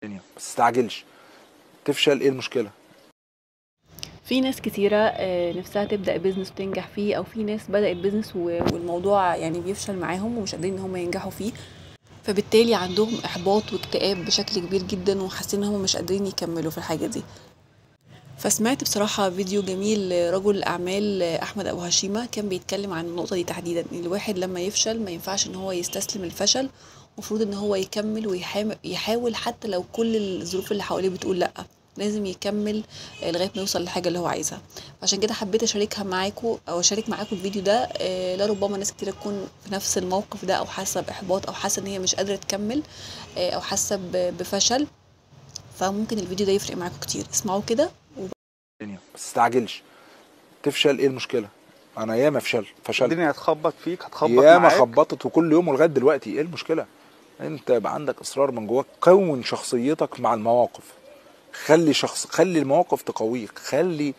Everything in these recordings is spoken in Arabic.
الدنيا بس تستعجلش. تفشل ايه المشكله؟ في ناس كتيرة نفسها تبدأ بيزنس وتنجح فيه، او في ناس بدأت بيزنس والموضوع يعني بيفشل معاهم ومش قادرين ان هم ينجحوا فيه، فبالتالي عندهم احباط واكتئاب بشكل كبير جدا وحاسين ان هم مش قادرين يكملوا في الحاجة دي. فسمعت بصراحة فيديو جميل لرجل الأعمال أحمد أبو هشيمة، كان بيتكلم عن النقطة دي تحديدا، إن الواحد لما يفشل ما ينفعش إن هو يستسلم الفشل، المفروض إن هو يكمل ويحاول حتى لو كل الظروف اللي حواليه بتقول لأ، لازم يكمل لغاية ما يوصل للحاجة اللي هو عايزها. عشان كده حبيت أشاركها معاكم أو أشارك معاكم الفيديو ده، لربما ناس كتير تكون في نفس الموقف ده، أو حاسة بإحباط، أو حاسة إن هي مش قادرة تكمل، أو حاسة بفشل. فممكن الفيديو ده يفرق معاكم كتير، اسمعوا كده. الدنيا بس تستعجلش. تفشل ايه المشكله؟ انا ياما فشلت. الدنيا هتخبط فيك، هتخبط ياما معاك. خبطت وكل يوم ولغايه دلوقتي. ايه المشكله؟ انت يبقى عندك اصرار من جواك. كون شخصيتك مع المواقف. خلي المواقف تقويك. خلي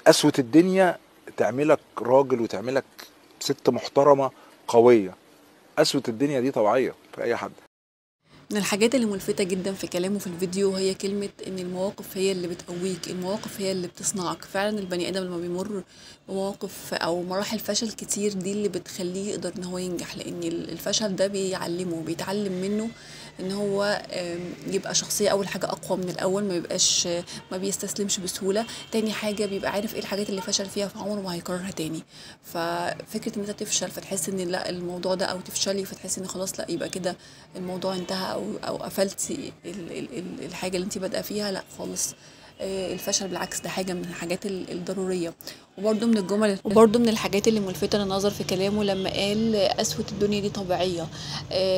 قسوة الدنيا تعملك راجل وتعملك ست محترمة قوية. قسوة الدنيا دي طبيعية في أي حد. من الحاجات اللي ملفتة جدا في كلامه في الفيديو هي كلمة ان المواقف هي اللي بتقويك، المواقف هي اللي بتصنعك. فعلا البني ادم لما بيمر بمواقف او مراحل فشل كتير دي اللي بتخليه يقدر ان هو ينجح، لان الفشل ده بيعلمه، بيتعلم منه ان هو يبقى شخصية اول حاجة اقوى من الاول، ما بيبقاش ما بيستسلمش بسهولة. تاني حاجة بيبقى عارف ايه الحاجات اللي فشل فيها فعمره ما هيكررها تاني. ففكرة ان انت تفشل فتحس ان لا الموضوع ده، او تفشلي فتحس ان خلاص لا يبقى كده الموضوع انتهى، او قفلتي الحاجه اللي انت بادئه فيها، لا خالص. الفشل بالعكس ده حاجه من الحاجات الضروريه. وبرده من الحاجات اللي ملفتة للنظر في كلامه لما قال قسوة الدنيا دي طبيعية.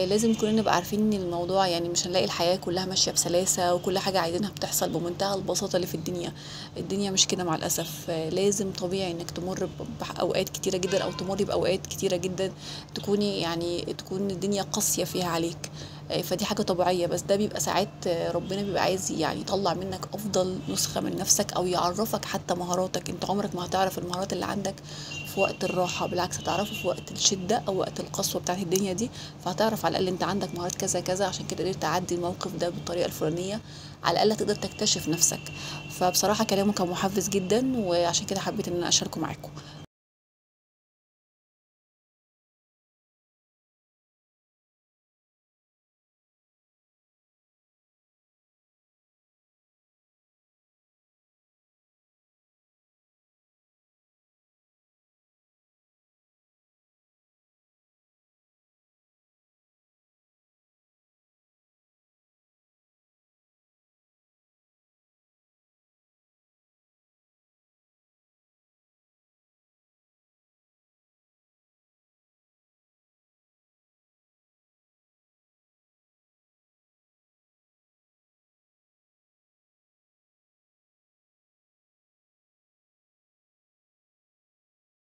لازم كلنا نبقى عارفين ان الموضوع يعني مش هنلاقي الحياة كلها ماشية بسلاسة وكل حاجة عايزينها بتحصل بمنتهى البساطة اللي في الدنيا. الدنيا مش كده مع الأسف. لازم طبيعي انك تمر بأوقات كتيرة جدا، او تمر بأوقات كتيرة جدا تكون الدنيا قاسية فيها عليك. فدي حاجة طبيعية، بس ده بيبقى ساعات ربنا بيبقى عايز يعني يطلع منك أفضل نسخة من نفسك، أو يعرفك حتى مهاراتك. انت عمرك ما هتعرف المهارات اللي عندك في وقت الراحة، بالعكس هتعرفه في وقت الشدة أو وقت القسوة بتاعت الدنيا دي. فهتعرف على الأقل انت عندك مهارات كذا كذا، عشان كده قدرت تعدي الموقف ده بالطريقة الفلانية. على الأقل تقدر تكتشف نفسك. فبصراحة كلامه كان محفز جدا، وعشان كده حبيت ان انا اشاركه معاكم.